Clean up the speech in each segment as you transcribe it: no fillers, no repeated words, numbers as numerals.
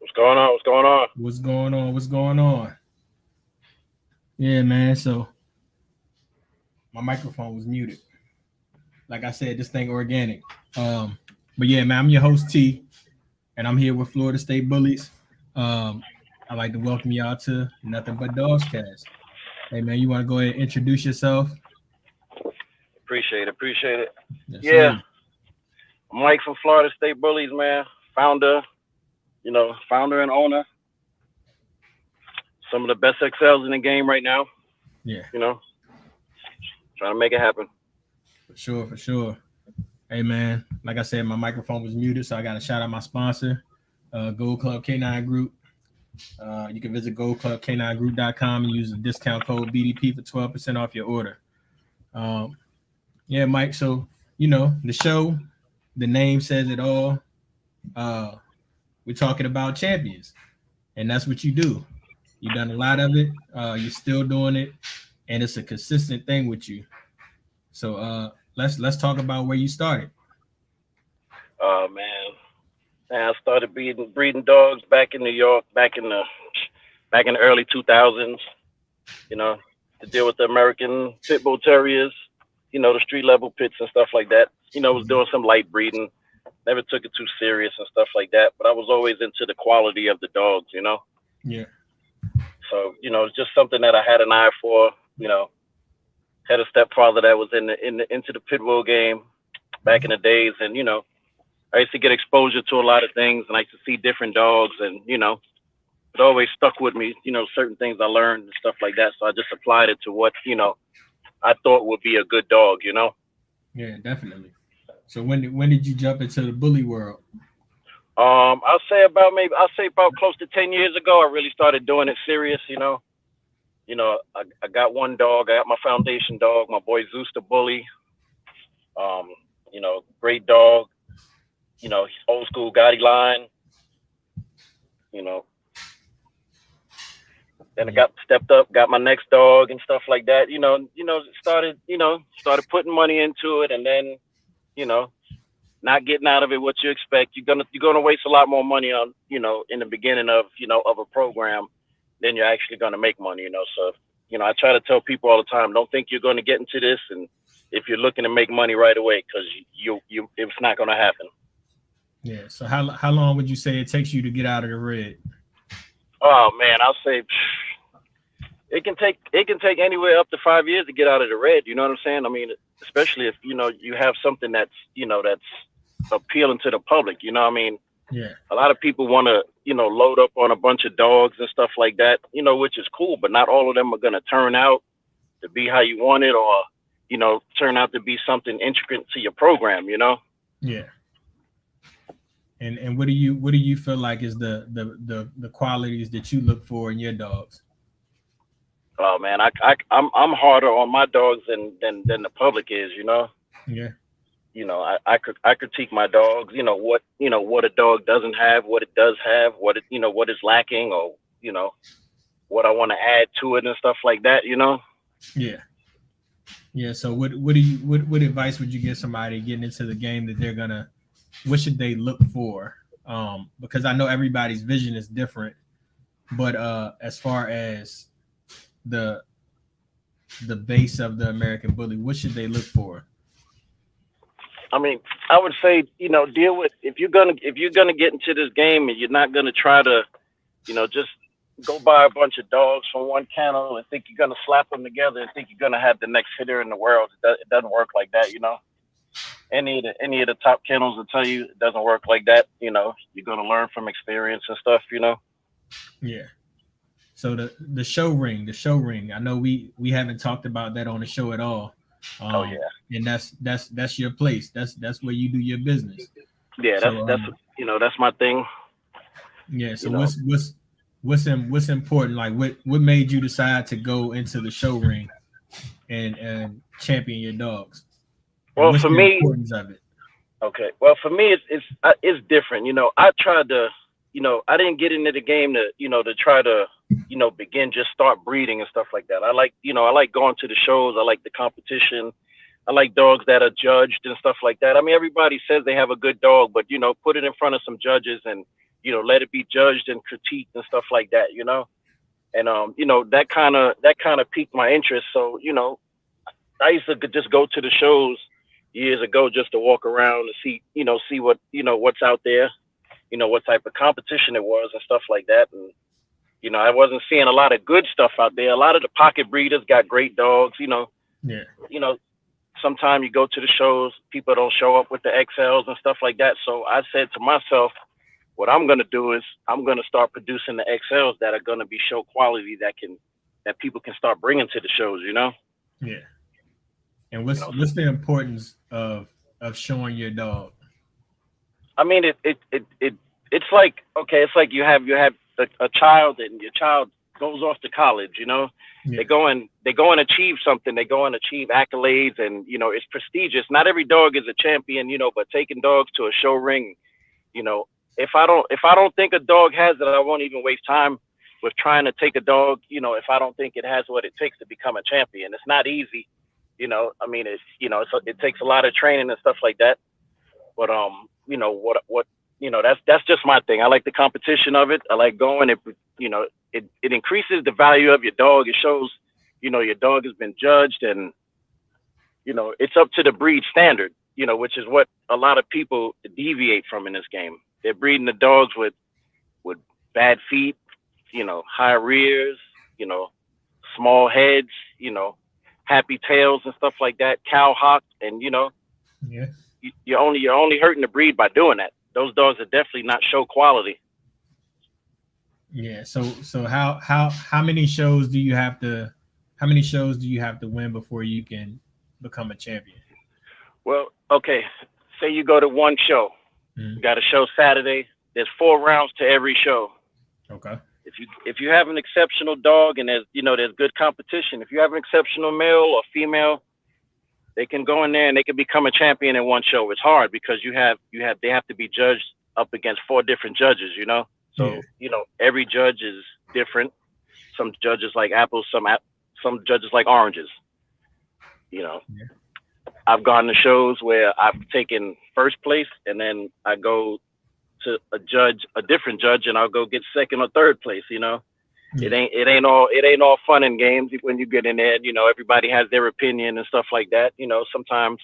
What's going on? What's going on? What's going on? What's going on? Yeah, man. So my microphone was muted. Like I said, this thing organic. Um, but yeah, man, I'm your host T, and I'm here with Florida State Bullies. Um, I'd like to welcome y'all to Nothing But Dogs Cast. Hey, man, you want to go ahead and introduce yourself? Appreciate it. Yes, Yeah, sir. Mike from Florida State Bullies, man. Founder, founder and owner. Some of the best XLs in the game right now. Yeah, You know, trying to make it happen. for sure, for sure. Hey, man, like I said, my microphone was muted, so I got to shout out my sponsor, Gold Club K9 Group. You can visit goldclubk9group.com and use the discount code BDP for 12% off your order. Um, yeah, Mike. So, the show, the name says it all. Uh, we're talking about champions, and that's what you do. You've done a lot of it. You're still doing it, and it's a consistent thing with you. So, let's talk about where you started. Oh man, I started breeding dogs back in New York, back in the early 2000s. You know, to deal with the American pit bull terriers. The street level pits and stuff like that. Was doing some light breeding. Never took it too serious and stuff like that. But I was always into the quality of the dogs. Yeah, So it's just something that I had an eye for. Had a stepfather that was into the pit bull game back in the days, and I used to get exposure to a lot of things, and I used to see different dogs, and it always stuck with me. Certain things I learned and stuff like that. So I just applied it to what I thought would be a good dog. yeah, definitely. So when did you jump into the bully world? I'll say about close to 10 years ago. I really started doing it serious. I got one dog. I got my foundation dog, my boy Zeus the bully. Um, great dog. He's old school Gotti line. You know, then I Yeah, got stepped up, got my next dog and stuff like that. Started putting money into it, and then you know, not getting out of it what you expect. You're gonna waste a lot more money on in the beginning of a program than you're actually gonna make money. So I try to tell people all the time, don't think you're gonna get into this, and if you're looking to make money right away, because you it's not gonna happen. yeah. So how long would you say it takes you to get out of the red? Oh man, I'll say it can take anywhere up to 5 years to get out of the red. You know what I'm saying? I mean, especially if you have something that's appealing to the public. I mean, Yeah, a lot of people want to load up on a bunch of dogs and stuff like that. Which is cool, but not all of them are gonna turn out to be how you want it, or turn out to be something intricate to your program. yeah. And what do you feel like is the qualities that you look for in your dogs? Oh man, I'm harder on my dogs than the public is. Yeah, I critique my dogs. What a dog doesn't have, what it does have, what is lacking, or you know what I want to add to it and stuff like that. yeah, yeah. So what advice would you give somebody getting into the game that they're gonna what should they look for? Because I know everybody's vision is different, but as far as the the base of the American bully, what should they look for? I mean, I would say deal with if you're gonna get into this game and you're not gonna try to just go buy a bunch of dogs from one kennel and think you're gonna slap them together and think you're gonna have the next hitter in the world. It doesn't work like that. Any of the top kennels will tell you it doesn't work like that. You're gonna learn from experience and stuff. Yeah. So the show ring. I know we haven't talked about that on the show at all. Oh Um, yeah, and that's your place. That's where you do your business. yeah. That's So that's that's my thing. yeah. So You know, what's important? Like what made you decide to go into the show ring and champion your dogs? And well what's for the me, importance of it? okay. Well for me, it's different. I tried to. I didn't get into the game to try to begin just start breeding and stuff like that. I like going to the shows. I like the competition. I like dogs that are judged and stuff like that. I mean, everybody says they have a good dog, but put it in front of some judges and let it be judged and critiqued and stuff like that, and that kind of piqued my interest. So I used to just go to the shows years ago just to walk around and see what's out there, what type of competition it was and stuff like that. And I wasn't seeing a lot of good stuff out there. A lot of the pocket breeders got great dogs. Yeah. You know, Sometimes you go to the shows, people don't show up with the XLs and stuff like that. So I said to myself, what I'm gonna do is I'm gonna start producing the XLs that are gonna be show quality that people can start bringing to the shows. Yeah. And You know. what's the importance of showing your dog? I mean, it's like, okay, it's like you have a child, and your child goes off to college. Yeah. They go and achieve something. They go and achieve accolades, and it's prestigious. Not every dog is a champion, but taking dogs to a show ring, you know, if I don't think a dog has it, I won't even waste time with trying to take a dog. If I don't think it has what it takes to become a champion. It's not easy. I mean, it takes a lot of training and stuff like that. But that's just my thing. I like the competition of it. I like going. It increases the value of your dog. It shows, your dog has been judged, and it's up to the breed standard. Which is what a lot of people deviate from in this game. They're breeding the dogs with bad feet, high rears, small heads, happy tails and stuff like that, cow hock, and Yeah. you're only hurting the breed by doing that. Those dogs are definitely not show quality. Yeah. So how many shows do you have to win before you can become a champion? Well, okay, say you go to one show, you Mhm. got a show Saturday. There's 4 rounds to every show. Okay. If you have an exceptional dog, and there's good competition. If you have an exceptional male or female, they can go in there and they can become a champion in one show. It's hard because they have to be judged up against 4 different judges. Yeah. So every judge is different. Some judges like apples, some judges like oranges. You know, Yeah. I've gone to shows where I've taken first place, and then I go to a different judge, and I'll go get second or third place. It Yeah. ain't all fun and games when you get in there. Everybody has their opinion and stuff like that. Sometimes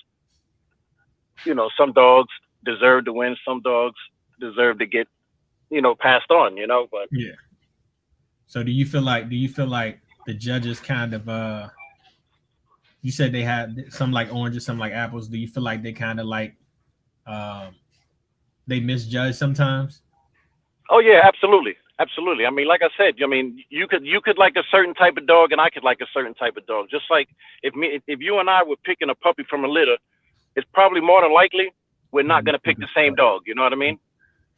some dogs deserve to win, some dogs deserve to get passed on. But Yeah. So do you feel like the judges kind of you said they had some like oranges, some like apples. Do you feel like they kind of like um they misjudge sometimes? oh yeah, absolutely, absolutely. I mean, like I said, I mean, you could like a certain type of dog, and I could like a certain type of dog. Just like if you and I were picking a puppy from a litter, it's probably more than likely we're not Mhm. going to pick the same dog. You know what I mean?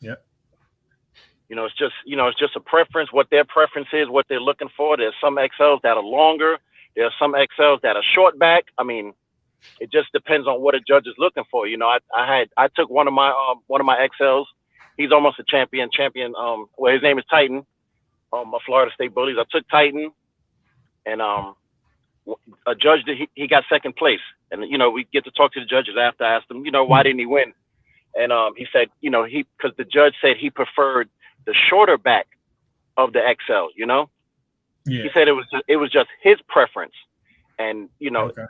Yep. It's just a preference, what their preference is, what they're looking for. There's some XLs that are longer. There are some XLs that are short back. I mean, it just depends on what a judge is looking for. I took one of my XLs. He's almost a champion. Well, his name is Titan. My Florida State Bullies. I took Titan, and a judge that he got second place. And we get to talk to the judges after. I asked him, why didn't he win? And he said, because the judge said he preferred the shorter back of the XL. Yeah. He said it was just his preference, and Okay.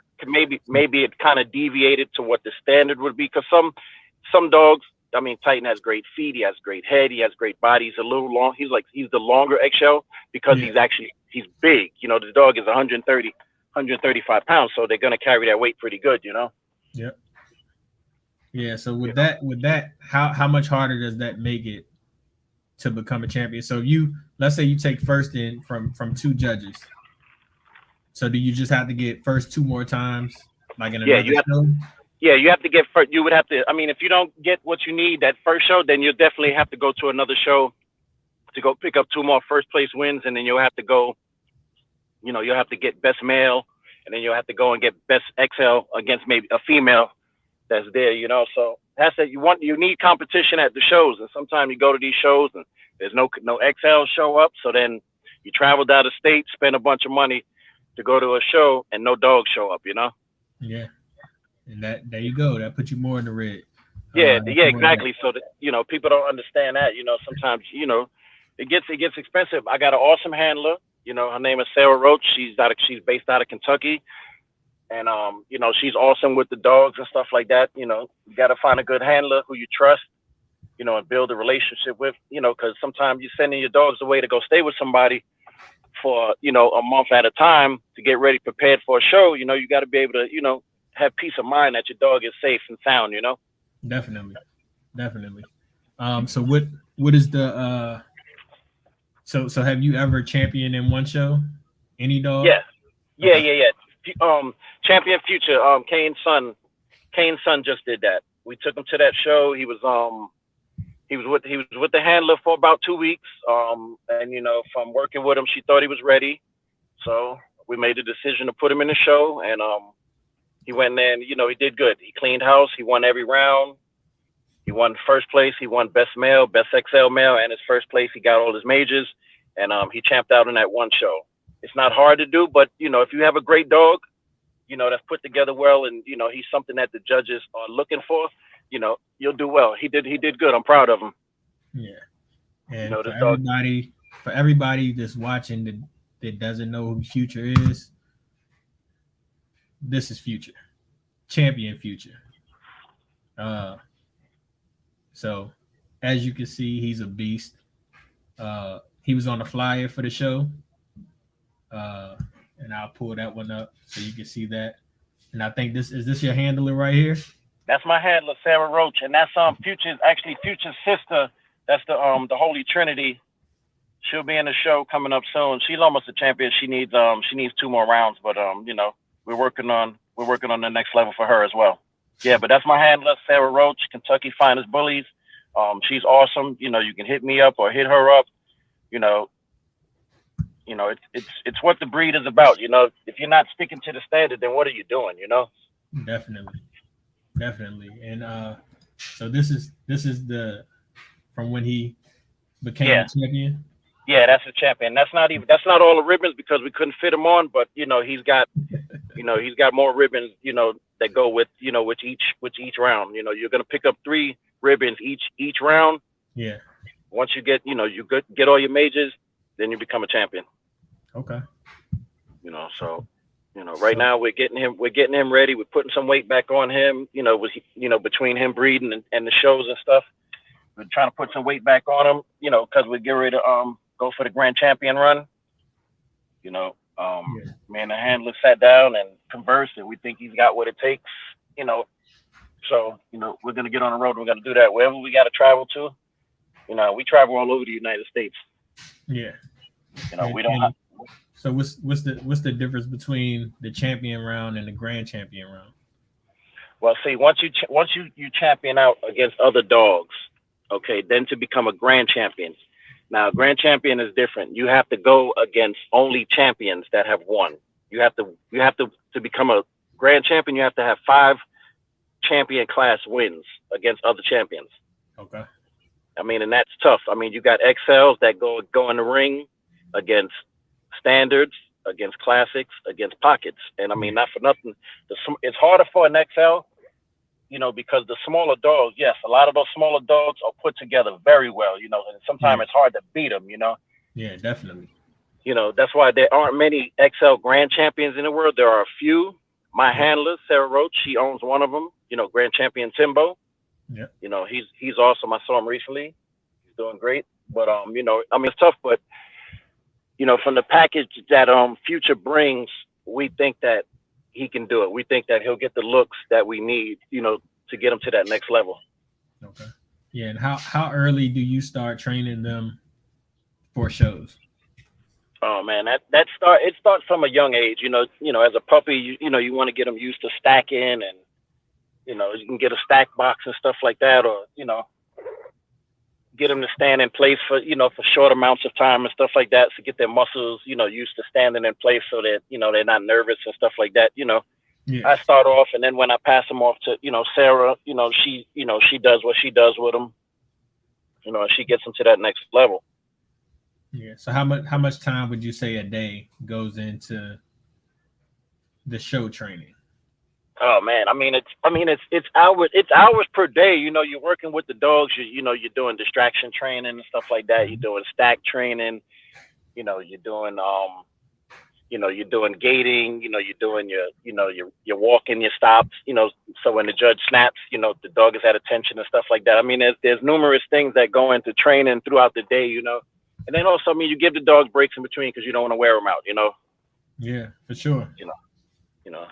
maybe it kind of deviated to what the standard would be, because some dogs. I mean, Titan has great feet. He has great head. He has great body. He's a little long. He's the longer eggshell because Yeah. he's big. The dog is 130, 135 pounds, so they're gonna carry that weight pretty good. Yep. Yeah. So You know. with that, how much harder does that make it to become a champion? So if you let's say you take first in from two judges. So do you just have to get first two more times, like in Yeah, another show? you have to get first. You would have to. I mean, if you don't get what you need that first show, then you'll definitely have to go to another show to go pick up 2 more first place wins, and then you'll have to go. You'll have to get best male, and then you'll have to go and get best XL against maybe a female that's there. So that's that. You need competition at the shows, and sometimes you go to these shows and there's no XL show up. So then you travel down the state, spend a bunch of money to go to a show, and no dogs show up. Yeah. And that there you go. That put you more in the red. Yeah, That's yeah, the way exactly. So that people don't understand that. Sometimes it gets expensive. I got an awesome handler. Her name is Sarah Roach. She's based out of Kentucky, and she's awesome with the dogs and stuff like that. You got to find a good handler who you trust. And build a relationship with. Because sometimes you're sending your dogs away to go stay with somebody for a month at a time to get ready prepared for a show. You got to be able to have peace of mind that your dog is safe and sound. definitely, definitely. So what is the so have you ever championed in one show? Any dog? Yeah, yeah, Okay. yeah, yeah. Champion Future. Kane's son just did that. We took him to that show. He was with the handler for about 2 weeks. And from working with him, she thought he was ready. So we made the decision to put him in the show, and he went in there and he did good. He cleaned house. He won every round. He won first place. He won best male, best XL male, and his first place. He got all his majors, and he champed out in that one show. It's not hard to do, but if you have a great dog, that's put together well, and he's something that the judges are looking for, you'll do well. He did good. I'm proud of him. Yeah. And This dog. for everybody that's watching that doesn't know who Future is, this is Future, champion Future. Uh, so as you can see, he's a beast. He was on the flyer for the show, uh, and I'll pull that one up so you can see that. And I think this your handler right here. That's my handler, Sarah Roach, and that's Future's sister. That's the Holy Trinity. She'll be in the show coming up soon. She's almost a champion. She needs 2 more rounds, but we're working on the next level for her as well. Yeah, but that's my handler, Sarah Roach, Kentucky Finest Bullies. She's awesome. You can hit me up or hit her up. It's what the breed is about. If you're not sticking to the standard, then what are you doing? Definitely, definitely. And so this is the from when he became Yeah. a champion. Yeah, that's a champion. That's not all the ribbons because we couldn't fit him on, but he's got more ribbons, that go with each round. You're gonna pick up 3 ribbons each round. Yeah. Once you get all your majors, then you become a champion. Okay. So right now we're getting him ready. We're putting some weight back on him. Between him breeding and the shows and stuff, we're trying to put some weight back on him. Because we're getting ready to go for the grand champion run. Yeah. Me and the handler sat down and conversed, and we think he's got what it takes. So we're gonna get on the road. We're gonna do that wherever we got to travel to. We travel all over the United States. Yeah. We don't. So what's the difference between the champion round and the grand champion round? Well, see, once you champion out against other dogs, okay, then to become a grand champion. Now, grand champion is different. You have to go against only champions that have won. You have to become a grand champion. You have to have 5 champion class wins against other champions. Okay. And that's tough. You got XLs that go in the ring against standards, against classics, against pockets. And not for nothing, it's harder for an XL, because the smaller dogs, yes, a lot of those smaller dogs are put together very well, and sometimes it's hard to beat them, Yeah, definitely. That's why there aren't many XL grand champions in the world. There are a few. My handler, Sarah Roach, she owns one of them, grand champion Timbo. Yeah. He's awesome. I saw him recently. He's doing great. But, it's tough, but, from the package that Future brings, we think that he can do it. We think that he'll get the looks that we need, to get him to that next level. Okay. Yeah, and how early do you start training them for shows? Oh man, it starts from a young age. As a puppy, you want to get them used to stacking, and you can get a stack box and stuff like that, or get them to stand in place for short amounts of time and stuff like that, to get their muscles used to standing in place, so that they're not nervous and stuff like that. Yeah. I start off, and then when I pass them off to Sarah, she does what she does with them, and she gets them to that next level. Yeah. So how much time would you say a day goes into the show training? Oh man, it's hours per day. You're working with the dogs. You're doing distraction training and stuff like that. You're Mhm. doing stack training. You're doing you're doing gating. You're doing your walking, your stops. So when the judge snaps, the dog is at attention and stuff like that. I mean, there's numerous things that go into training throughout the day. And then also, I mean, you give the dogs breaks in between because you don't want to wear them out. Yeah, for sure. You know.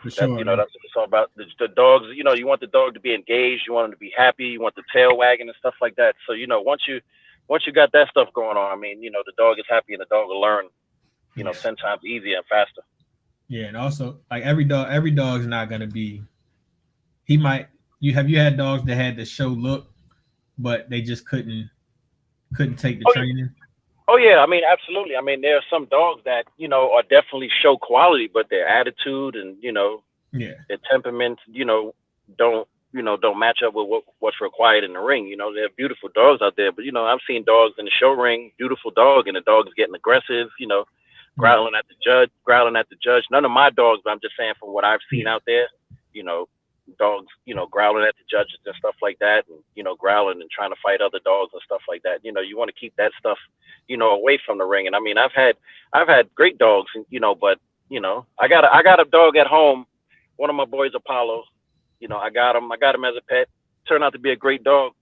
For That sure. that's what it's all about. The dogs, you want the dog to be engaged, you want him to be happy, you want the tail wagging and stuff like that. So once you got that stuff going on, I mean, the dog is happy and the dog will learn, Yeah. 10 times easier and faster. Yeah, and also like every dog's not gonna be. He might. You had dogs that had the show look, but they just couldn't take the Oh yeah, training. oh yeah. I mean, absolutely. I mean, there are some dogs that are definitely show quality, but their attitude and Yeah, their temperament, don't don't match up with what's required in the ring. There are beautiful dogs out there, but I've seen dogs in the show ring, beautiful dog, and the dog is getting aggressive. yeah, Growling at the judge. None of my dogs, but I'm just saying from what I've seen yeah, out there, you know, dogs, growling at the judges and stuff like that, and growling and trying to fight other dogs and stuff like that. You want to keep that stuff, away from the ring. And I mean, I've had great dogs, but I got a dog at home. One of my boys, Apollo. I got him as a pet. Turned out to be a great dog.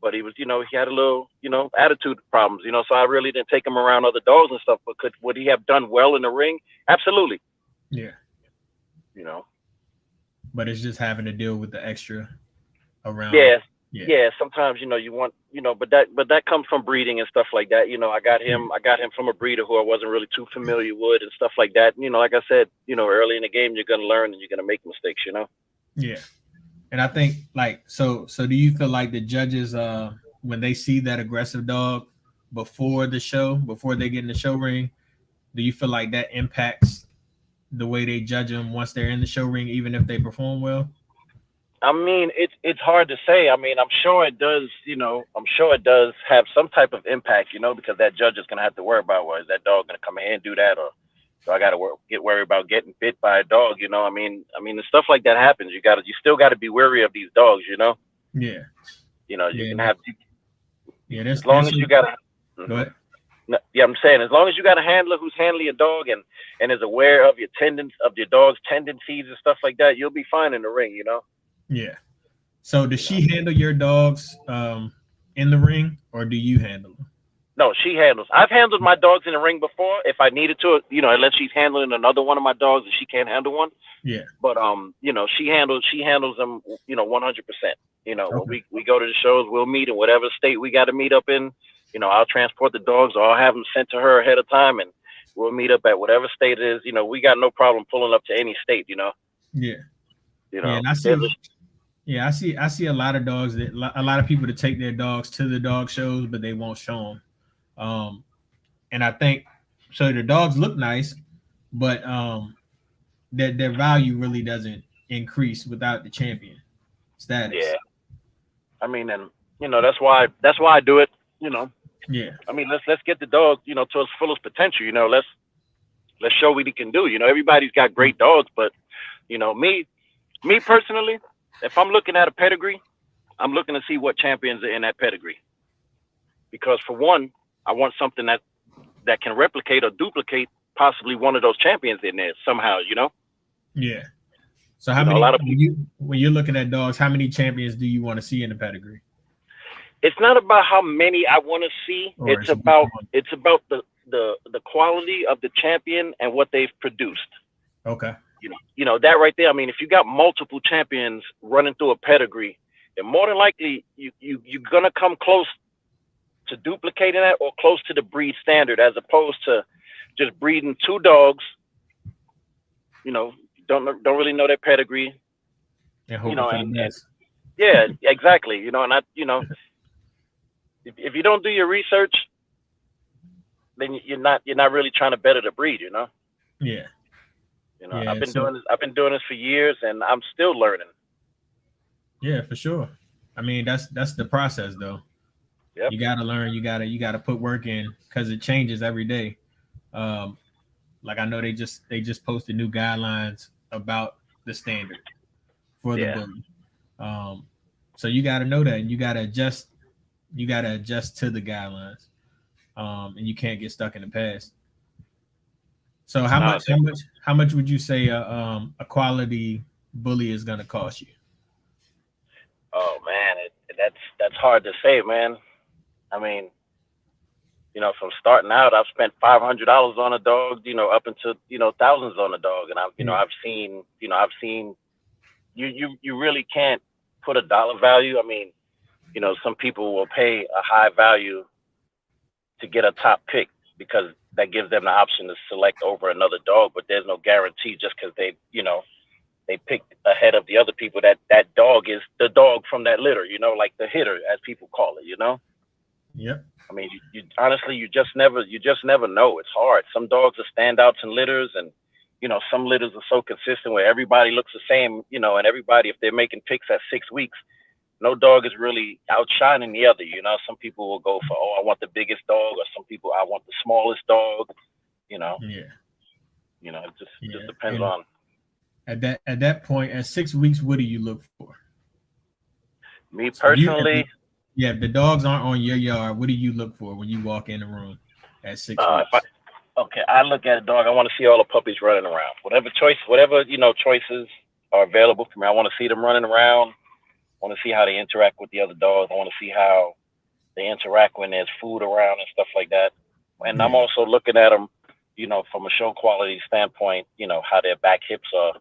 But he was, he had a little, attitude problems, so I really didn't take him around other dogs and stuff. But would he have done well in the ring? Absolutely. yeah. You know, But it's just having to deal with the extra around. yeah, Yeah, yeah. Sometimes, you want, but that comes from breeding and stuff like that. yeah, I got him from a breeder who I wasn't really too familiar with and stuff like that. Like I said, early in the game, you're gonna learn and you're gonna make mistakes. yeah. And I think like so. Do you feel like the judges, when they see that aggressive dog before the show, before they get in the show ring, do you feel like that impacts the way they judge them once they're in the show ring, even if they perform well? I mean, it's hard to say. I mean, I'm sure it does. I'm sure it does have some type of impact. Because that judge is gonna have to worry about, well, is that dog gonna come in here and do that, or do I gotta get worried about getting bit by a dog? I mean, the stuff like that happens. You still gotta be wary of these dogs. Yeah, You yeah, can have, yeah. as long as you got. Go Mhm. ahead. No, yeah, I'm saying as long as you got a handler who's handling your dog and is aware of your dog's tendencies and stuff like that, you'll be fine in the ring. Yeah. So does You know. she handle your dogs in the ring, or do you handle them? No, she handles. I've handled my dogs in the ring before if I needed to. Unless she's handling another one of my dogs and she can't handle one. Yeah. But she handles them. 100%. When Okay. we go to the shows, we'll meet in whatever state we got to meet up in. I'll transport the dogs, or I'll have them sent to her ahead of time, and we'll meet up at whatever state it is. We got no problem pulling up to any state. Yeah. You Yeah. know. And I There's see. Yeah, I see a lot of dogs a lot of people to take their dogs to the dog shows, but they won't show them. And I think so. The dogs look nice, but their value really doesn't increase without the champion status. Yeah. I mean, and that's why I do it. You know. Yeah. I mean, let's get the dog, to its fullest potential. Let's show what he can do. Everybody's got great dogs, but me personally, if I'm looking at a pedigree, I'm looking to see what champions are in that pedigree. Because for one, I want something that can replicate or duplicate possibly one of those champions in there somehow. Yeah. So how A many lot of people. when you're looking at dogs, how many champions do you want to see in the pedigree? It's not about how many I want to see. Or It's it's just about one? it's about the quality of the champion and what they've produced. Okay. That right there. I mean, if you got multiple champions running through a pedigree, then more than likely you're gonna come close to duplicating that or close to the breed standard, as opposed to just breeding two dogs. You know, don't really know their pedigree. And You hoping know, for the and best. yeah, exactly. And I, if you don't do your research, then you're not really trying to better the breed. Yeah. I've Yeah. been So doing this for years, and I'm still learning. yeah, for sure. I mean, that's the process though. Yep. You gotta learn, you gotta put work in because it changes every day. Um, like I know they just posted new guidelines about the standard. for the Yeah. bully. So you got to know that, and you got to adjust. You got to adjust to the guidelines, and you can't get stuck in the past. So No. how much would you say a quality bully is going to cost you? Oh man, that's hard to say, man. I mean, from starting out, I've spent $500 on a dog, up into thousands on a dog, and Yeah, I've seen you really can't put a dollar value. I mean, some people will pay a high value to get a top pick because that gives them the option to select over another dog, but there's no guarantee just because they picked ahead of the other people that dog is the dog from that litter, like the hitter as people call it. yep, I mean, you honestly, you just never know. It's hard. Some dogs are standouts in litters, and some litters are so consistent where everybody looks the same, and everybody, if they're making picks at 6 weeks, no dog is really outshining the other. Some people will go for, oh, I want the biggest dog, or some people, I want the smallest dog. You know, yeah, it just yeah. depends And on at that point, at 6 weeks, what do you look for? me So if personally. the dogs aren't on your yard, what do you look for when you walk in the room at six If I weeks? Okay, I look at a dog. I want to see all the puppies running around. Whatever choices are available for me. I want to see them running around. I want to see how they interact with the other dogs. I want to see how they interact when there's food around and stuff like that. And I'm Yeah, also looking at them, from a show quality standpoint. How their back hips are,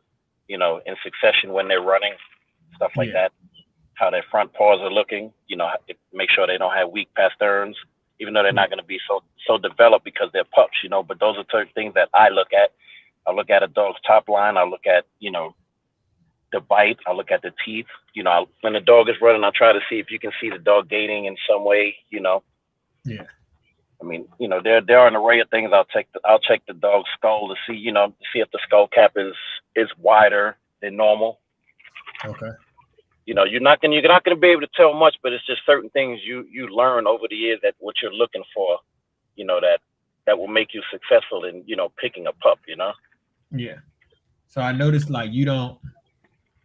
in succession when they're running, stuff like yeah, that. How their front paws are looking. Make sure they don't have weak pasterns, even though they're yeah, not going to be so developed because they're pups. But those are certain things that I look at. I look at a dog's top line. I look at the bite. I look at the teeth. When the dog is running, I try to see if you can see the dog gaining in some way. yeah, I mean, there are an array of things. I'll check the dog's skull to see, to see if the skull cap is wider than normal. okay, You're not gonna be able to tell much, but it's just certain things you learn over the years that what you're looking for, that will make you successful in picking a pup. yeah. So I noticed like you don't.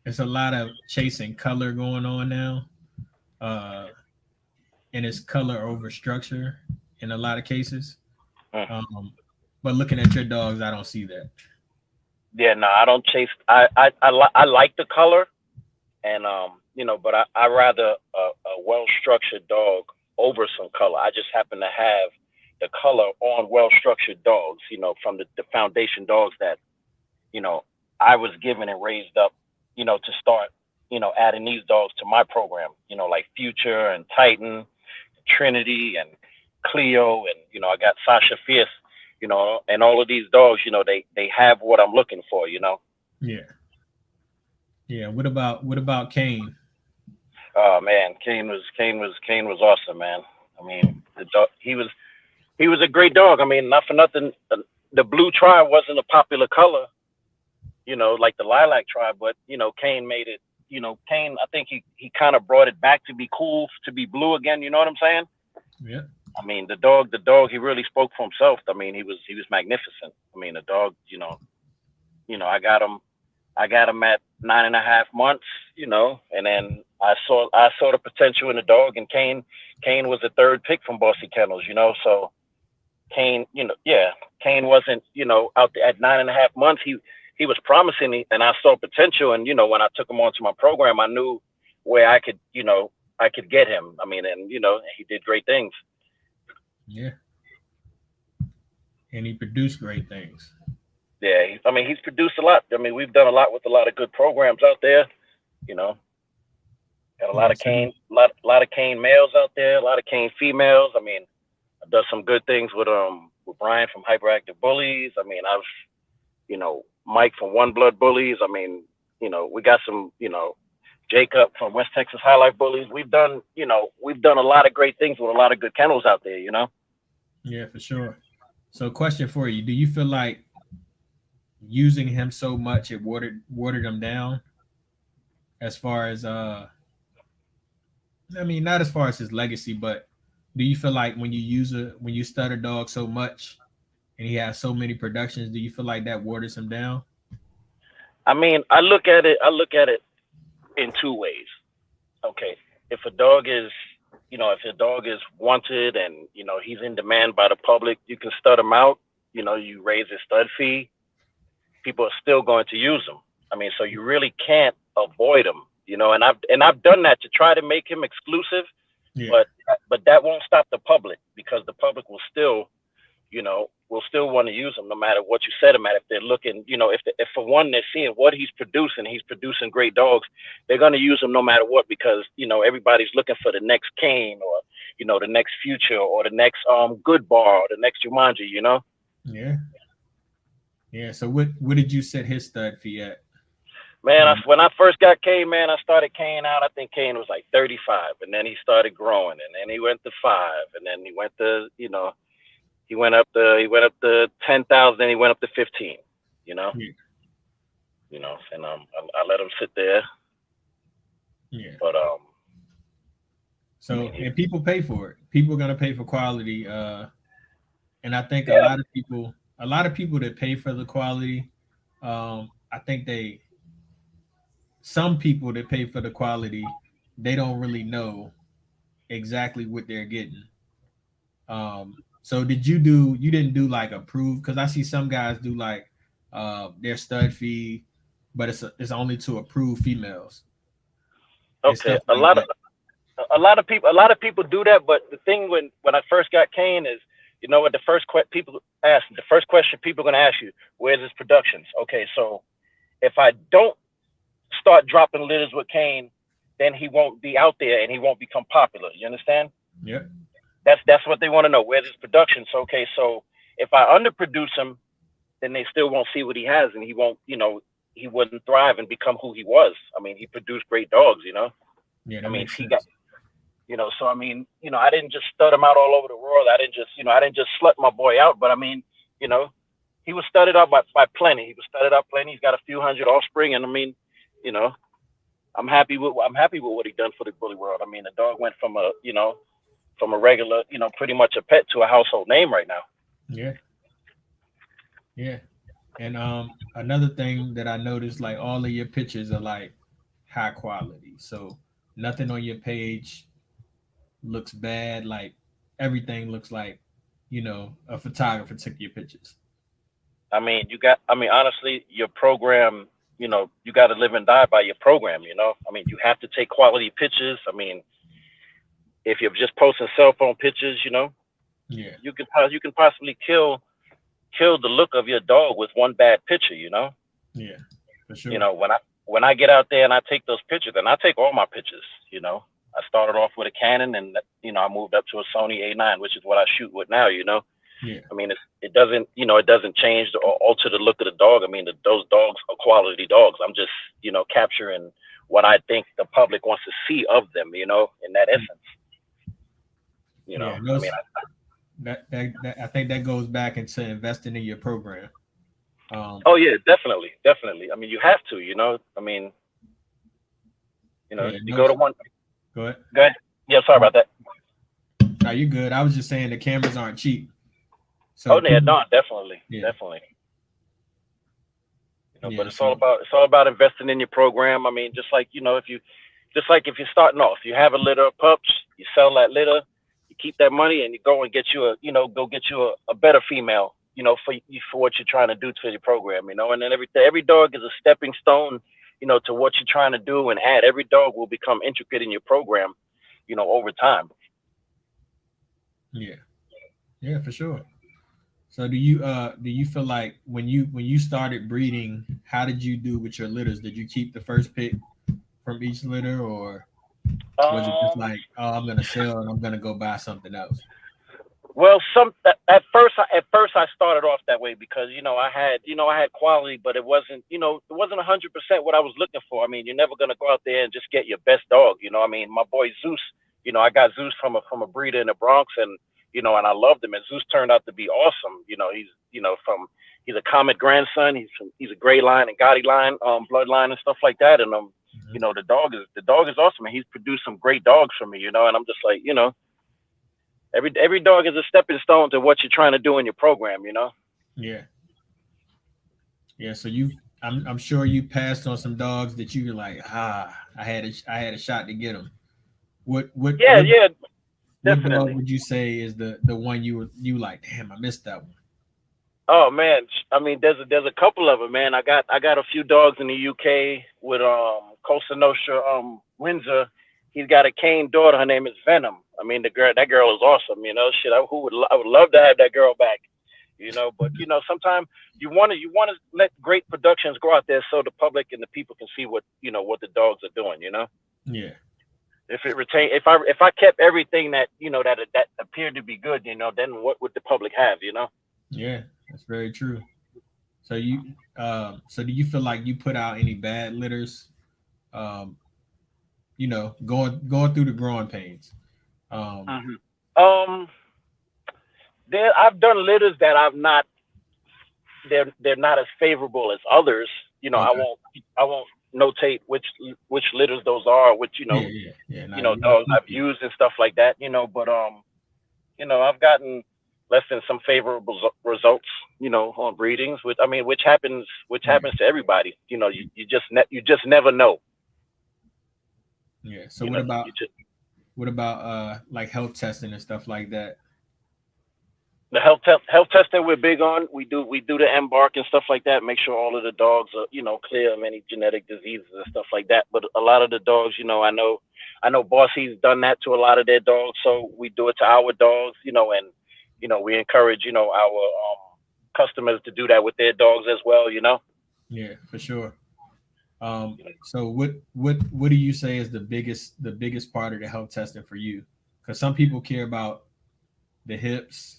There's a lot of chasing color going on now, uh, and it's color over structure in a lot of cases. Mm. Um, but looking at your dogs, I don't see that. Yeah, no, I don't chase. I like the color, and but I rather a well structured dog over some color. I just happen to have the color on well structured dogs. From the foundation dogs that you know I was given and raised up. To start adding these dogs to my program. Like Future and Titan, Trinity and Cleo, and I got Sasha Fierce. And all of these dogs. They have what I'm looking for. Yeah, yeah. What about Kane? Oh man, Kane was awesome, man. I mean, the dog, he was a great dog. I mean, not for nothing, the blue tribe wasn't a popular color, like the lilac tribe, but Kane made it. Kane, I think he kind of brought it back to be cool, to be blue again. You know what I'm saying? Yeah, I mean, the dog, he really spoke for himself. I mean, he was magnificent. I mean, the dog, I got him at 9.5 months, and then I saw the potential in the dog, and Kane was the third pick from Bossy Kennels, so Kane, yeah, Kane wasn't, out there at 9.5 months. He was promising, and I saw potential, and when I took him onto my program, I knew where I could get him. I mean, and he did great things. yeah. And he produced great things. Yeah, I mean, he's produced a lot. I mean, we've done a lot with a lot of good programs out there. You know, got a lot Yeah, of so Lot of Kane males out there, a lot of Kane females. I mean, I've done some good things with Brian from Hyperactive Bullies. I mean, Mike from One Blood Bullies. I mean, we got some, Jacob from West Texas High Life Bullies. We've done a lot of great things with a lot of good kennels out there. yeah, for sure. So, question for you: do you feel like using him so much it watered him down as far as I mean, not as far as his legacy, but do you feel like when you stud a dog so much and he has so many productions, do you feel like that waters him down? I mean, I look at it. in two ways. Okay, if a dog is, if a dog is wanted and he's in demand by the public, you can stud him out. You raise his stud fee. People are still going to use him. I mean, so you really can't avoid him. And I've done that to try to make him exclusive, Yeah. but that won't stop the public, because the public will still will still want to use him no matter what you set him at. If they're looking, if for one they're seeing what he's producing great dogs, they're going to use him no matter what, because everybody's looking for the next Kane, or the next Future, or the next Good Bar, or the next Jumanji. Yeah. Yeah. So what did you set his stud fee at? Man, when I first got Kane, man, I started Kane out. I think Kane was like 35, and then he started growing, and then he went to 5, and then he went to he went up to 10,000, and he went up to 15. Yeah. And I let him sit there. Yeah. But so, and people pay for it. People are gonna pay for quality. And I think Yeah. a lot of people that pay for the quality, I think some people that pay for the quality, they don't really know exactly what they're getting. So you didn't do like approved? Because I see some guys do like their stud fee, but it's only to approved females. And Okay, stuff like that. a lot of people do that. But the thing when I first got Kane is, what the first question people are going to ask you, where's his productions? Okay, so if I don't start dropping litters with Kane, then he won't be out there and he won't become popular. You understand? Yeah. That's what they want to know. Where's his production? So okay, so if I underproduce him, then they still won't see what he has, and he won't, he wouldn't thrive and become who he was. I mean, he produced great dogs. Yeah. I mean, Makes he sense. got, so I mean, I didn't just stud him out all over the world. I didn't just slut my boy out, but I mean, he was studded out by plenty. He was studded out plenty. He's got a few hundred offspring, and I mean, I'm happy with what he done for the bully world. I mean, the dog went from a regular, pretty much a pet, to a household name right now. Yeah. Yeah. And another thing that I noticed, like all of your pictures are like high quality. So nothing on your page looks bad. Like everything looks like, a photographer took your pictures. I mean, honestly, your program, you got to live and die by your program. I mean, you have to take quality pictures. I mean, if you're just posting cell phone pictures, Yeah. you can possibly kill the look of your dog with one bad picture. Yeah. For sure. When I get out there and I take those pictures, and I take all my pictures. I started off with a Canon, and I moved up to a Sony A9, which is what I shoot with now. Yeah. I mean, it doesn't change or alter the look of the dog. I mean, those dogs are quality dogs. I'm just, capturing what I think the public wants to see of them, in that essence. Yeah. I mean, that I think that goes back into investing in your program. Oh yeah, definitely. I mean, you have to, I mean, you go to one. Go ahead. Go ahead. Yeah, sorry about that. No, you're good. I was just saying the cameras aren't cheap. So Oh yeah, no, definitely. Yeah. But it's all about investing in your program. I mean, just like if you're starting off, you have a litter of pups, you sell that litter, you keep that money, and you go and get you a better female, for what you're trying to do to your program, and then every dog is a stepping stone, to what you're trying to do and add. Every dog will become intricate in your program, over time. Yeah. Yeah, for sure. So do you feel like when you started breeding, how did you do with your litters? Did you keep the first pick from each litter, or was it just like, oh, I'm gonna sell and I'm gonna go buy something else? Well, at first I started off that way, because I had quality, but it wasn't 100% what I was looking for. I mean, you're never gonna go out there and just get your best dog. I mean, my boy Zeus, I got Zeus from a breeder in the Bronx, and and I loved him. And Zeus turned out to be awesome. He's a Comet grandson. He's a Gray line and Gotti line, bloodline and stuff like that. And the dog is awesome, and he's produced some great dogs for me. And I'm just like, every dog is a stepping stone to what you're trying to do in your program. Yeah. Yeah. So I'm sure you passed on some dogs that you were like, I I had a shot to get them. What what Yeah, what yeah, what dog definitely. would you say is the one you like? Damn, I missed that one. Oh man, I mean, there's a couple of them, man. I got a few dogs in the UK with Costa Nostra Windsor. He's got a cane daughter. Her name is Venom. I mean, that girl is awesome. Shit. I would love to have that girl back. But sometimes you want to let great productions go out there so the public and the people can see what the dogs are doing. Yeah, If I kept everything that that appeared to be good, then what would the public have? yeah, that's very true. So so do you feel like you put out any bad litters? Um, going through the growing pains. Um, Hmm. Um, I've done litters that I've not. They're not as favorable as others. I okay. won't notate which litters those are, which Yeah, yeah, yeah. No, you don't dogs need I've to. used and stuff like that. But I've gotten less than some favorable results. On breedings, Yeah, which happens to everybody. You just never know. yeah. So You know, you just what about like health testing and stuff like that? the health testing we're big on. We do the embark and stuff like that. Make sure all of the dogs are clear of any genetic diseases and stuff like that. But a lot of the dogs, I know Bossy's done that to a lot of their dogs, so we do it to our dogs. And we encourage our customers to do that with their dogs as well. Yeah, for sure. So what do you say is the biggest part of the health testing for you? Because some people care about the hips,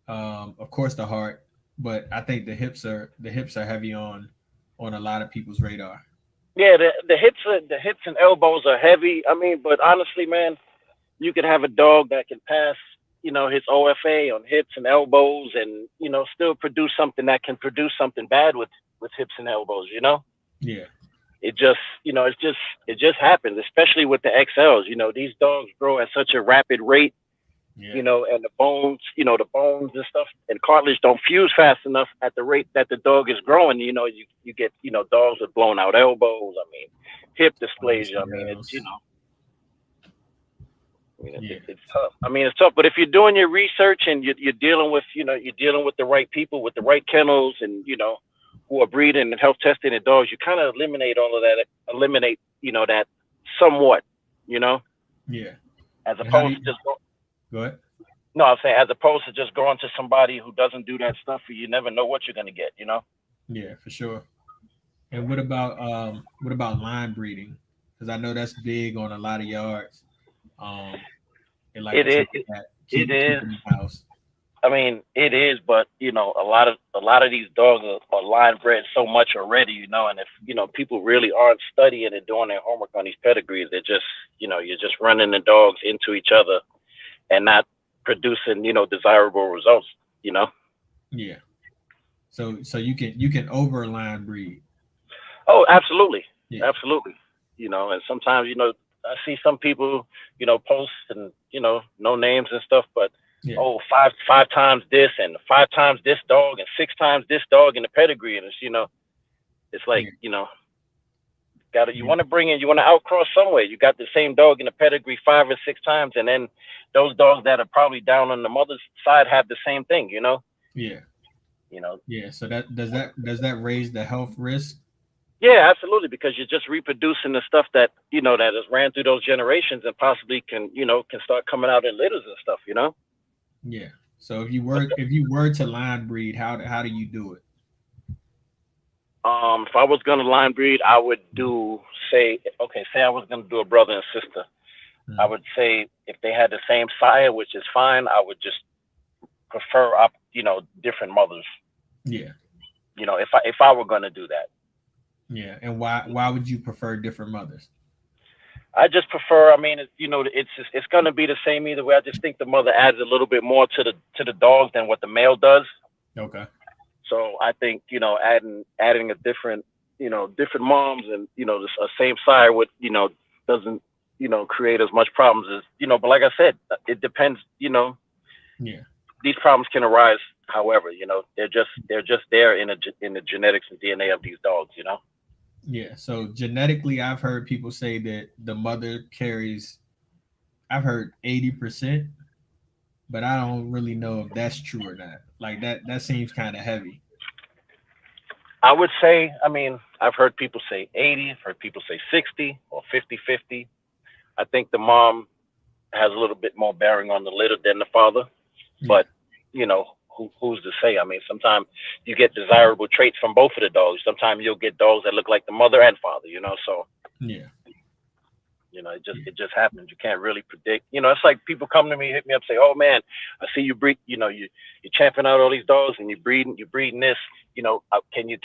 of course the heart, but I think the hips are heavy on a lot of people's radar. Yeah, the hips and elbows are heavy. I mean, but honestly, man, you could have a dog that can pass, his OFA on hips and elbows, and still produce something that can produce something bad with hips and elbows. Yeah, It just happens, especially with the XLs. These dogs grow at such a rapid rate. yeah, And the bones and stuff and cartilage don't fuse fast enough at the rate that the dog is growing. You get dogs with blown out elbows. I mean, hip dysplasia. I mean, it's ACLs. I mean, Yeah, it's tough. I mean, it's tough. But if you're doing your research and you're dealing with, the right people with the right kennels and, who are breeding and health testing the dogs, you kind of eliminate all of that, that somewhat, you know, yeah. as And how do opposed you to just, go ahead? no, I'm saying as opposed to just going to somebody who doesn't do that stuff, you never know what you're going to get. Yeah, for sure. And what about line breeding? Because I know that's big on a lot of yards. Um, they like It to is. keep that It keep is. in the house. I mean, it is, but a lot of these dogs are line bred so much already, and if people really aren't studying and doing their homework on these pedigrees, they're just you're just running the dogs into each other and not producing desirable results. You know. Yeah. So you can over line breed. Oh, absolutely, Yeah. absolutely. And sometimes I see some people post and no names and stuff, but Yeah. oh, five times this and five times this dog and six times this dog in the pedigree, and it's like Yeah. you Yeah. want to bring in, you want to outcross somewhere. You got the same dog in the pedigree 5 or 6 times, and then those dogs that are probably down on the mother's side have the same thing. Yeah. You know. Yeah. So that raise the health risk? Yeah, absolutely, because you're just reproducing the stuff that has ran through those generations and possibly can start coming out in litters and stuff. Yeah. So if you were to line breed, how do you do it? If I was gonna line breed, I would do say okay, say I was gonna do a brother and sister. I Mm. would say if they had the same sire, which is fine, I would just prefer up, different mothers. Yeah. If I were gonna do that, Yeah. And why would you prefer different mothers? I just prefer. I mean, it's gonna be the same either way. I just think the mother adds a little bit more to the dog than what the male does. Okay. So I think adding a different moms and a same sire would doesn't create as much problems as But like I said, it depends. Yeah. These problems can arise. However, they're just there in the genetics and DNA of these dogs. Yeah. So genetically, I've heard people say that the mother carries. I've heard 80%, but I don't really know if that's true or not. Like that seems kind of heavy. I would say, I mean, I've heard people say 80, I've heard people say 60 or 50-50. I think the mom has a little bit more bearing on the litter than the father, Yeah. but you know, who's to say? I mean, sometimes you get desirable traits from both of the dogs. Sometimes you'll get dogs that look like the mother and father, you know, so Yeah. it just happens. You can't really predict. You know, it's like people come to me, hit me up, say, "Oh man, I see you breed. You know, you're champing out all these dogs and you're breeding this. You know, can you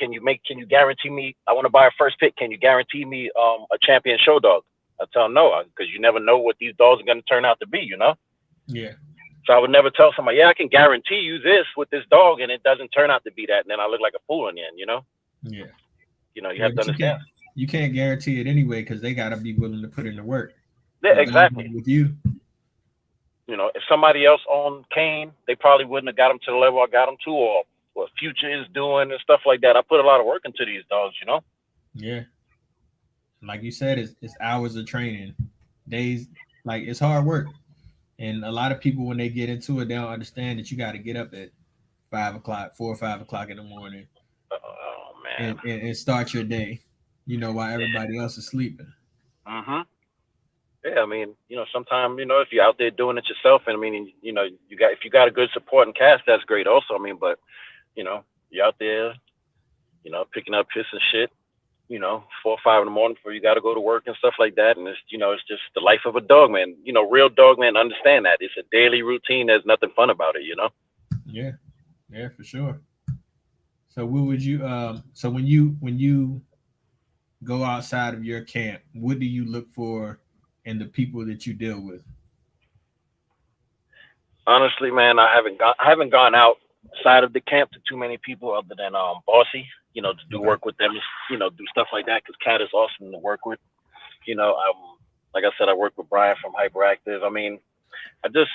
guarantee me? I want to buy a first pick. Can you guarantee me a champion show dog?" I tell them no, because you never know what these dogs are going to turn out to be. You know. Yeah. So I would never tell somebody, yeah, I can guarantee you this with this dog, and it doesn't turn out to be that, and then I look like a fool in the end. You know. Yeah. You Yeah. have to But understand. you can't guarantee it anyway because they gotta be willing to put in the work. Yeah, The dog exactly. with you. You know, if somebody else owned Kane, they probably wouldn't have got him to the level I got him to, or what Future is doing and stuff like that. I put a lot of work into these dogs, you know. Yeah. Like you said, it's hours of training, days. Like it's hard work, and a lot of people when they get into it, they don't understand that you got to get up at 5 o'clock, 4 or 5 o'clock in the morning, Oh man. and start your day. You know, while everybody else is sleeping. Mhm. Yeah, I mean, sometimes, if you're out there doing it yourself, and I mean, if you got a good supporting cast, that's great also. I mean, but you're out there, picking up piss and shit, 4 or 5 in the morning before you got to go to work and stuff like that, and it's just the life of a dog man. Real dog men understand that it's a daily routine. There's nothing fun about it. Yeah, yeah, for sure. So, what would you? So when you go outside of your camp, what do you look for in the people that you deal with? Honestly, man, I haven't gone outside of the camp to too many people other than Bossy, to do Okay. work with them, do stuff like that because Cat is awesome to work with. Like I said, I work with Brian from Hyperactive. I mean, I just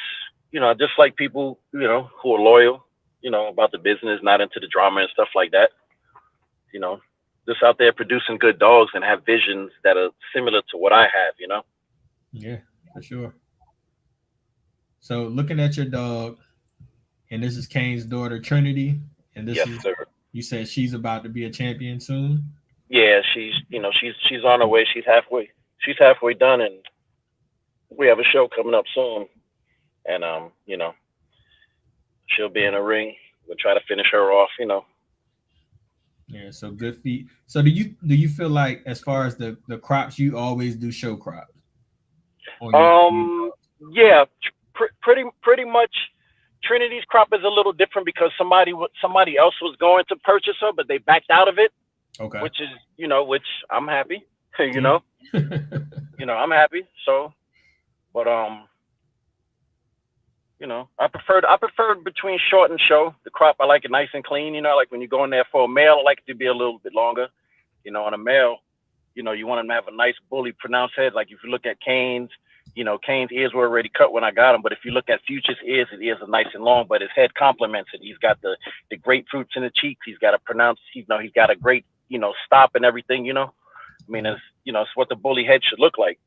like people, who are loyal, about the business, not into the drama and stuff like that. You know, just out there producing good dogs and have visions that are similar to what I have. Yeah, for sure. So, looking at your dog, and this is Kane's daughter Trinity, and this Yes, is sir. you said she's about to be a champion soon. Yeah, she's on her way. She's halfway done, and we have a show coming up soon, and she'll be in a ring. We'll try to finish her off. Yeah, so good feet. So do you feel like as far as the crops, you always do show crops on your Um, yeah, pretty much. Trinity's crop is a little different because somebody else was going to purchase her, but they backed out of it, okay. which I'm happy. you Yeah. know, I'm happy. So, but I preferred between short and show. The crop I like it nice and clean. Like when you go in there for a male, I like it to be a little bit longer. On a male, you want him to have a nice, bully, pronounced head. Like if you look at Kane's, Kane's ears were already cut when I got him. But if you look at Future's ears, his ears are nice and long, but his head complements it. He's got the grapefruits in the cheeks. He's got a pronounced, he's got a great, stop and everything. I mean, it's what the bully head should look like.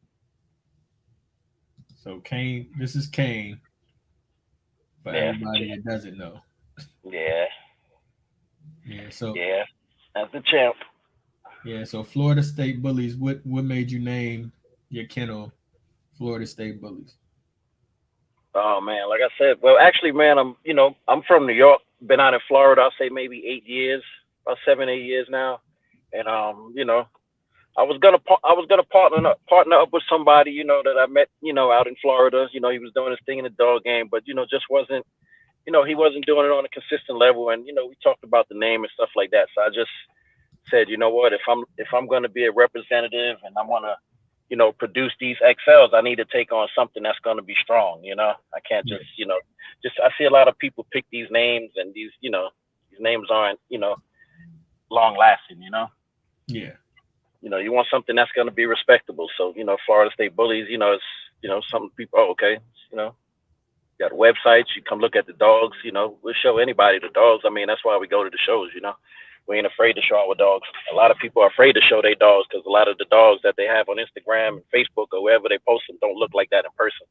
So Kane, this is Kane for Yeah, everybody that doesn't know. yeah, Yeah. So yeah. That's the champ. yeah. So Florida State Bullies. What made you name your kennel Florida State Bullies? Oh man, like I said, well, actually, man, I'm from New York. Been out in Florida, I'll say maybe 8 years, about 7, 8 years now. And I was gonna partner up with somebody, that I met, out in Florida. He was doing his thing in the dog game, but just wasn't, he wasn't doing it on a consistent level. And we talked about the name and stuff like that. So I just said, you know what, if I'm gonna be a representative and I wanna, produce these XLs, I need to take on something that's gonna be strong. I can't Yeah. just I see a lot of people pick these names and these names aren't, long lasting. Yeah. You want something that's going to be respectable. So, Florida State Bullies, it's, some people, oh, okay, you know, you got websites, you come look at the dogs, we'll show anybody the dogs. I mean, that's why we go to the shows. we ain't afraid to show our dogs. A lot of people are afraid to show their dogs because a lot of the dogs that they have on Instagram and Facebook or wherever they post them don't look like that in person.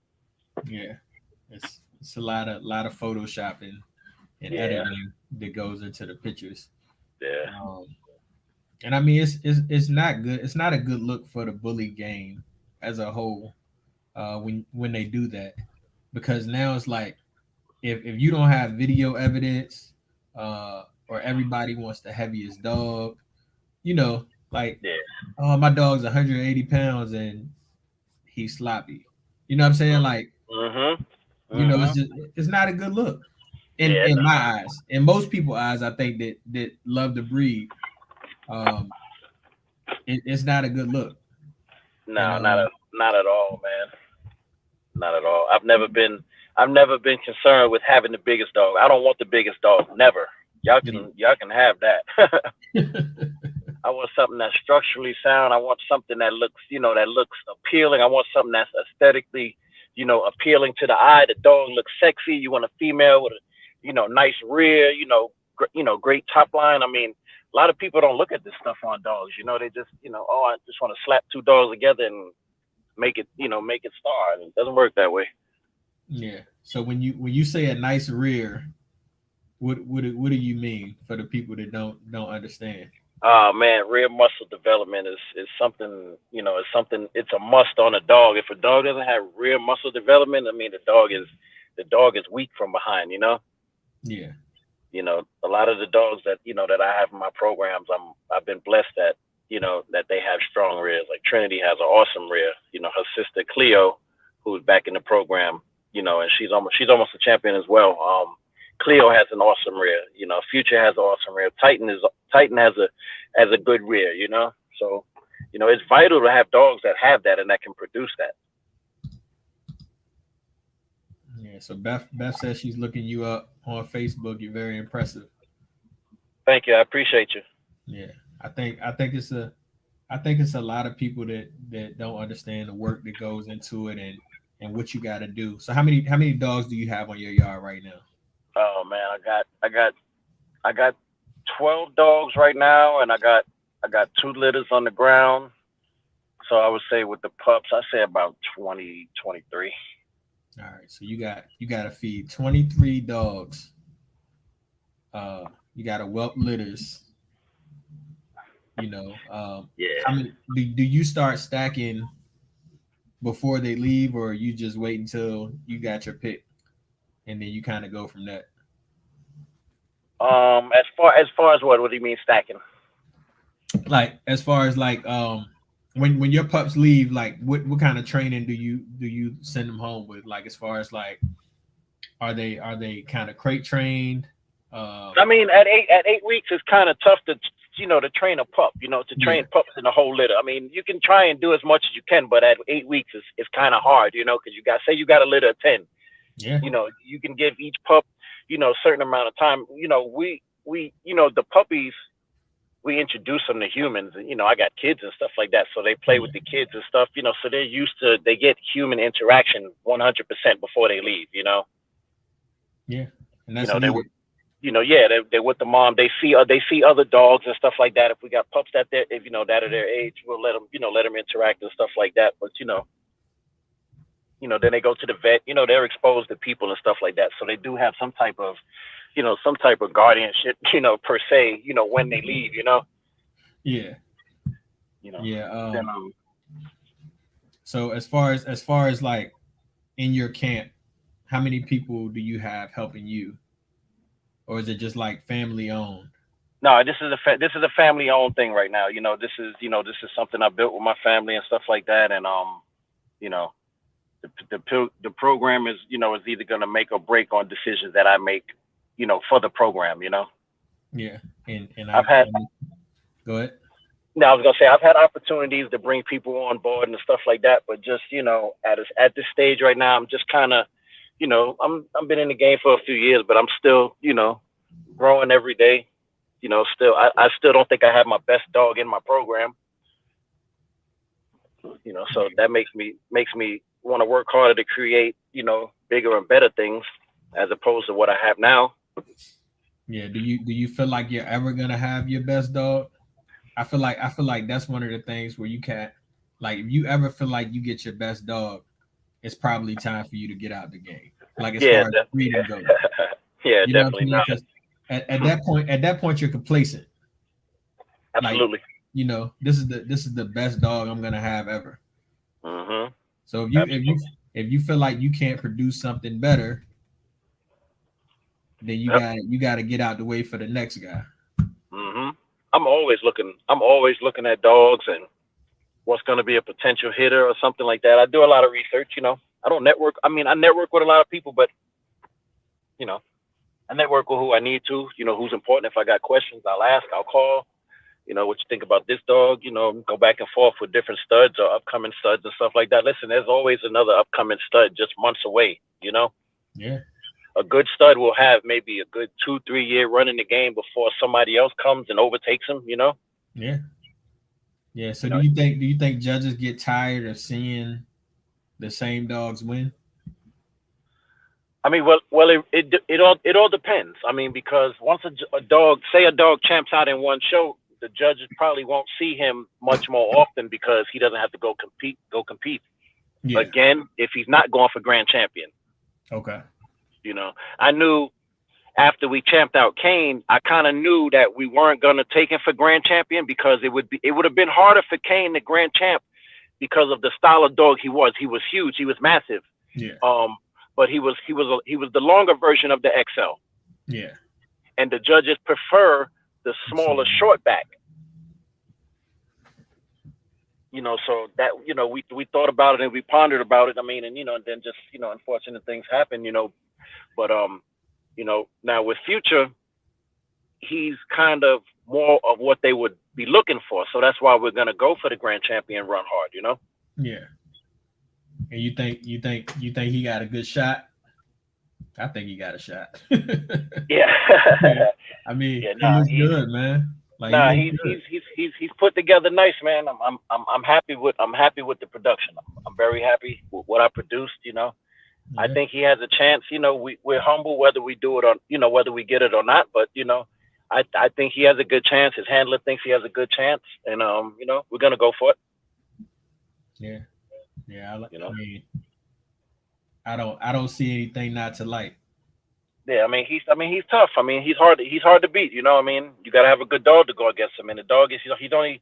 Yeah, it's a lot of photoshopping and Yeah, editing that goes into the pictures. yeah. Um, and I mean, it's not good. It's not a good look for the bully game as a whole. When they do that, because now it's like if you don't have video evidence, or everybody wants the heaviest dog, you know, like, Yeah. oh, my dog's 180 pounds and he's sloppy. You know what I'm saying? Like, Mhm. it's Mhm. just it's not a good look in Yeah. my eyes. In most people's eyes, I think that love the breed, um, it's not a good look. And No, not at all, man. Not at all. I've never been concerned with having the biggest dog. I don't want the biggest dog. Never. Y'all can have that. I want something that's structurally sound. I want something that looks, that looks appealing. I want something that's aesthetically, appealing to the eye. The dog looks sexy. You want a female with a, nice rear, great top line. I mean, a lot of people don't look at this stuff on dogs. They just, oh, I just want to slap two dogs together and make it star. And it doesn't work that way. Yeah. So when you say a nice rear, what do you mean for the people that don't understand? Oh man, rear muscle development is something, it's a must on a dog. If a dog doesn't have rear muscle development, I mean the dog is weak from behind. Yeah. A lot of the dogs that I have in my programs, I've been blessed that they have strong rears. Like Trinity has an awesome rear. Her sister Cleo, who's back in the program, and she's almost a champion as well. Cleo has an awesome rear. Future has an awesome rear. Titan has a good rear. So it's vital to have dogs that have that and that can produce that. Yeah. So Beth says she's looking you up on Facebook. You're very impressive. Thank you. I appreciate you. Yeah. I think it's a lot of people that don't understand the work that goes into it and what you got to do. So how many dogs do you have on your yard right now? Oh man, I got 12 dogs right now, and I got two litters on the ground. So I would say with the pups, I say about 20, 23. All right. So you got to feed 23 dogs. You got to whelp litters. How Yeah. many do you start stacking before they leave, or you just wait until you got your pick and then you kind of go from that? As far as what do you mean stacking? Like as far as like when your pups leave, like what kind of training do you send them home with? Like as far as like are they kind of crate trained? I mean, at 8 weeks, it's kind of tough to train a pup. To Yeah, train pups in a whole litter. I mean, you can try and do as much as you can, but at 8 weeks, it's kind of hard. Because you got a litter of 10. yeah, You can give each pup, a certain amount of time. The puppies, we introduce them to humans, and I got kids and stuff like that, so they play yeah, with the kids and stuff. So they get human interaction 100% before they leave. yeah, and You that's know, they needed. yeah, they're with the mom. They see other dogs and stuff like that. If we got pups that are their age, we'll let them interact and stuff like that. But then they go to the vet. They're exposed to people and stuff like that. So they do have some type of guardianship, per se. When they leave. Yeah, You know. yeah. Then So as far as like in your camp, how many people do you have helping you, or is it just like family owned? no, this is a family owned thing right now. This is something I built with my family and stuff like that. And you know, the program is either gonna make or break on decisions that I make, for the program. Yeah, and I've had go ahead. No, I was gonna say I've had opportunities to bring people on board and stuff like that, but just at this stage right now, I'm just kind of, I'm been in the game for a few years, but I'm still, growing every day. Still I still don't think I have my best dog in my program. So that makes me want to work harder to create, bigger and better things as opposed to what I have now. Yeah. Do you feel like you're ever gonna have your best dog? I feel like that's one of the things where you can't, like, if you ever feel like you get your best dog, it's probably time for you to get out the game. Like as Yeah, far as breeding goes. yeah, You know what I'm definitely saying? not. Because at that point you're complacent. Like, Absolutely. this is the best dog I'm gonna have ever. Mhm. So if you if you Absolutely. if you feel like you can't produce something better, then you Yep. got you got to get out the way for the next guy. Mhm. I'm always looking. I'm always looking at dogs and what's going to be a potential hitter or something like that. I do a lot of research. I don't network. I mean, I network with a lot of people, but you know, I network with who I need to. Who's important. If I got questions, I'll ask. I'll call. What you think about this dog? Go back and forth with different studs or upcoming studs and stuff like that. Listen, there's always another upcoming stud just months away. Yeah, A good stud will have maybe a good 2, 3 year run in the game before somebody else comes and overtakes him. yeah, yeah. So You do know. you think do you think judges get tired of seeing the same dogs win? I mean, well, it all depends. I mean, because once a dog, say a dog champs out in one show, the judges probably won't see him much more often because he doesn't have to go compete Yeah. again if he's not going for grand champion. Okay. I knew after we champed out Kane, I kind of knew that we weren't gonna take him for grand champion because it would have been harder for Kane the grand champ because of the style of dog he was. He was huge. He was massive. Yeah. Um, but he was the longer version of the XL, Yeah. and the judges prefer the smaller So short back. So that we thought about it and we pondered about it. I mean, and then just unfortunate things happen. But now with Future, he's kind of more of what they would be looking for. So that's why we're gonna go for the grand champion run hard. yeah. And you think he got a good shot? I think he got a shot. Yeah. Yeah. I mean, Yeah. he Nah. looks He's good, man. Like he Nah, looks good. he's put together nice, man. I'm happy with the production. I'm very happy with what I produced. I Yeah. think he has a chance. We're humble whether we do it or whether we get it or not. But I think he has a good chance. His handler thinks he has a good chance, and we're gonna go for it. Yeah. Yeah. You I know. mean, I don't see anything not to like. Yeah, I mean he's tough. I mean he's hard to beat. I mean you got to have a good dog to go against him. And the dog is he's going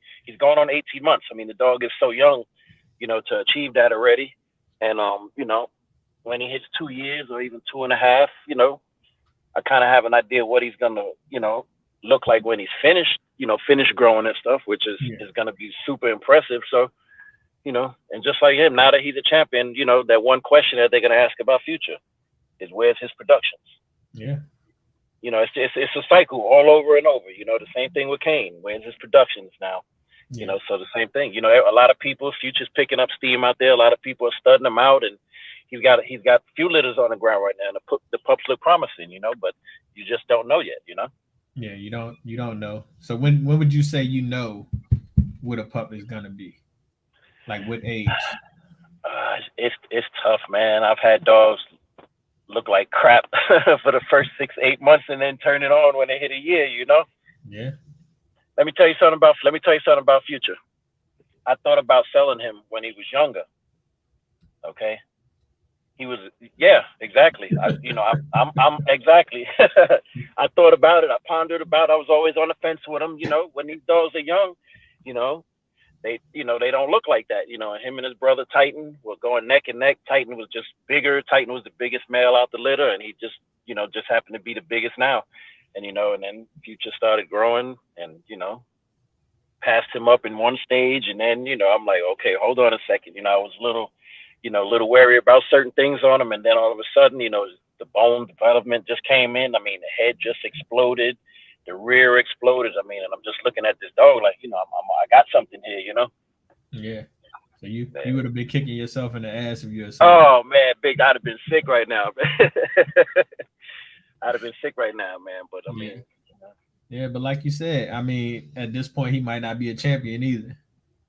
on 18 months. I mean the dog is so young, to achieve that already. And when he hits 2 years or even two and a half, I kind of have an idea what he's gonna look like when he's finished growing and stuff, which is Yeah. is gonna be super impressive. So and just like him, now that he's a champion, that one question that they're gonna ask about Future is where's his productions. Yeah. It's a cycle all over and over. The same thing with Kane. Where's his productions now? Yeah. So the same thing. A lot of people, Future's picking up steam out there. A lot of people are studying him out, and he's got a few litters on the ground right now. And the pups look promising, but you just don't know yet. Yeah. You don't know. So when would you say you know what a pup is gonna be? Like what age? It's tough, man. I've had dogs look like crap for the first 6, 8 months, and then turn it on when they hit a year. Yeah. Let me tell you something about Future. I thought about selling him when he was younger. Okay, he was, yeah, exactly. I'm exactly. I thought about it. I pondered about it. I was always on the fence with him. When these dogs are young, you know, they don't look like that. And him and his brother Titan were going neck and neck. Titan was just bigger. Titan was the biggest male out the litter, and he just happened to be the biggest now. And then Future started growing, and passed him up in one stage, and then I'm like, okay, hold on a second. I was a little wary about certain things on him, and then all of a sudden, the bone development just came in. I mean, the head just exploded, the rear exploded. I mean, and I'm just looking at this dog like, I got something here. Yeah. So you Man. would have been kicking yourself in the ass if you had sold him. Oh man, big, I'd have been sick right now, man. I'd have been sick right now, man. But I Yeah. mean, Yeah, but like you said, I mean, at this point he might not be a champion either.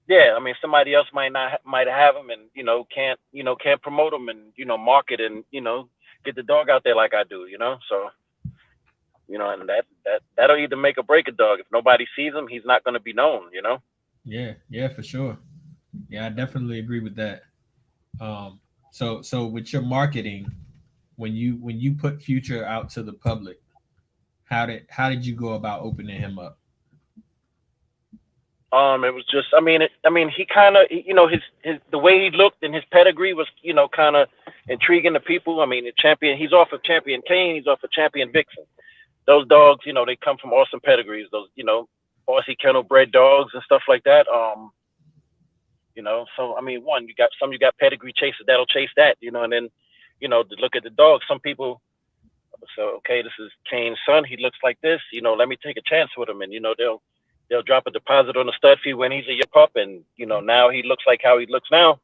yeah, I mean, somebody else might have him, and can't promote him and market and get the dog out there like I do. So And that'll either make or break a dog. If nobody sees him, he's not going to be known. Yeah, for sure. Yeah, I definitely agree with that. Um, so with your marketing, when you put Future out to the public, how did you go about opening him up? It was just, he kind of, his the way he looked and his pedigree was, kind of intriguing to people. The champion, he's off of Champion Kane, he's off of Champion Vixen. Those dogs, they come from awesome pedigrees. Those, Aussie kennel bred dogs and stuff like that. So one, you got pedigree chasers that'll chase that, and then, to look at the dog, some people. So okay, this is Kane's son. He looks like this. Let me take a chance with him, and they'll drop a deposit on the stud fee when he's a young pup, and now he looks like how he looks now,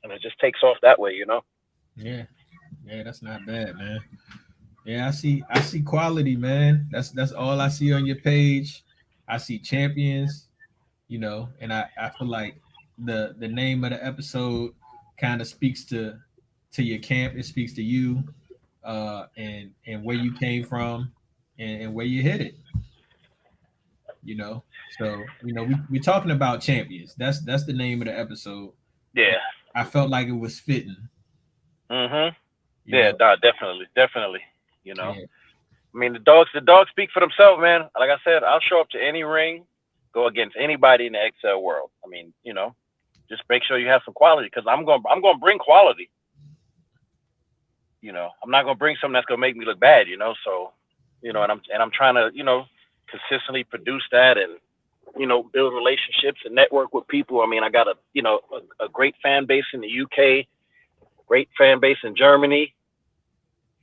and it just takes off that way. Yeah, yeah, that's not bad, man. Yeah, I see quality, man. That's all I see on your page. I see champions, and I feel like the name of the episode kind of speaks to your camp. It speaks to you, and where you came from, and where you hit it. you know. So we're talking about champions. That's the name of the episode. Yeah. I felt like it was fitting. Mm-hmm. you Yeah, know. nah, definitely. Yeah. I mean, the dogs speak for themselves, man. Like I said, I'll show up to any ring, go against anybody in the XL world. I mean, just make sure you have some quality, because I'm gonna bring quality. I'm not gonna bring something that's gonna make me look bad. So, and I'm trying to, consistently produce that, and build relationships and network with people. I mean, I got a great fan base in the UK, great fan base in Germany.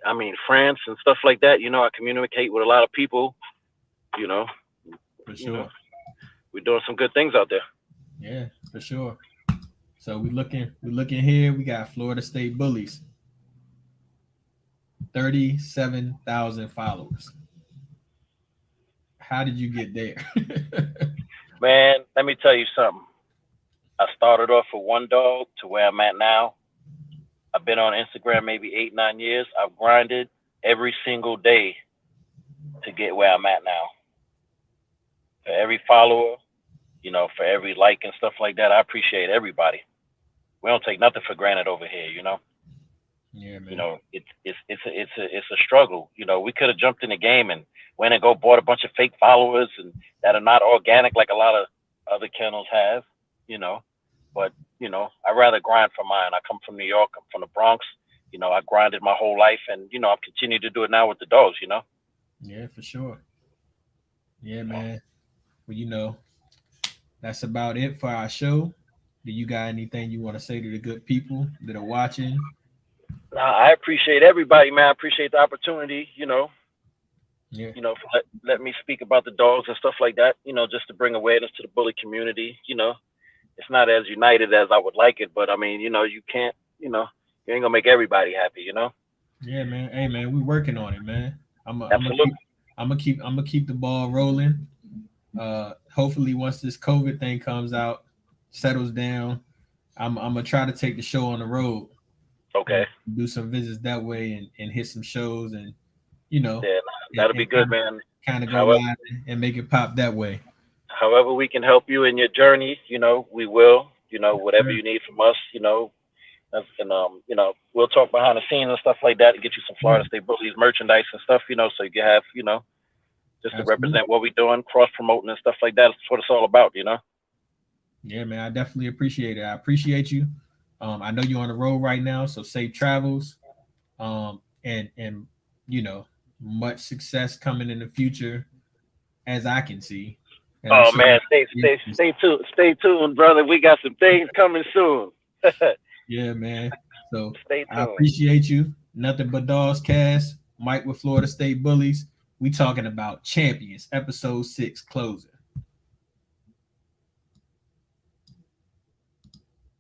I mean, France and stuff like that. I communicate with a lot of people. You know, For you know, sure. we're doing some good things out there. Yeah, for sure. So we looking here. We got Florida State Bullies. 37,000 followers. How did you get there? Man, let me tell you something. I started off with one dog to where I'm at now. I've been on Instagram maybe 8, 9 years. I've grinded every single day to get where I'm at now. For every follower, for every like and stuff like that, I appreciate everybody. We don't take nothing for granted over here. Yeah, man. It's a struggle. We could have jumped in the game and went and go bought a bunch of fake followers and that are not organic like a lot of other kennels have. But I rather grind for mine. I come from New York. I'm from the Bronx. I grinded my whole life, and I've continued to do it now with the dogs. Yeah, for sure. Yeah, man. Well, that's about it for our show. Do you got anything you want to say to the good people that are watching? Nah, I appreciate everybody, man. I appreciate the opportunity. Yeah, For let me speak about the dogs and stuff like that. Just to bring awareness to the bully community. It's not as united as I would like it, but I mean, you can't, you ain't gonna make everybody happy. yeah, man. Hey, man, we working on it, man. Absolutely. I'm gonna keep the ball rolling. Hopefully, once this COVID thing comes out, settles down, I'm gonna try to take the show on the road. Okay. Do some visits that way, and hit some shows, and you know, Yeah, that'll be good, man. kind of go However, live and make it pop that way. however we can help you in your journey, we will. Whatever Sure. you need from us, and we'll talk behind the scenes and stuff like that, and get you some Florida State Bullies merchandise and stuff, so you can have, just to Absolutely. represent what we're doing, cross promoting and stuff like that. That's what it's all about. Yeah, man, I definitely appreciate it. I appreciate you. I know you're on the road right now, so safe travels. And much success coming in the future, as I can see. And I'm Oh sure. man, stay tuned, brother. We got some things coming soon. Yeah, man. So Stay I tuned. appreciate you. Nothing but Dogs Cast. Mike with Florida State Bullies. We talking about champions, episode 6, closer.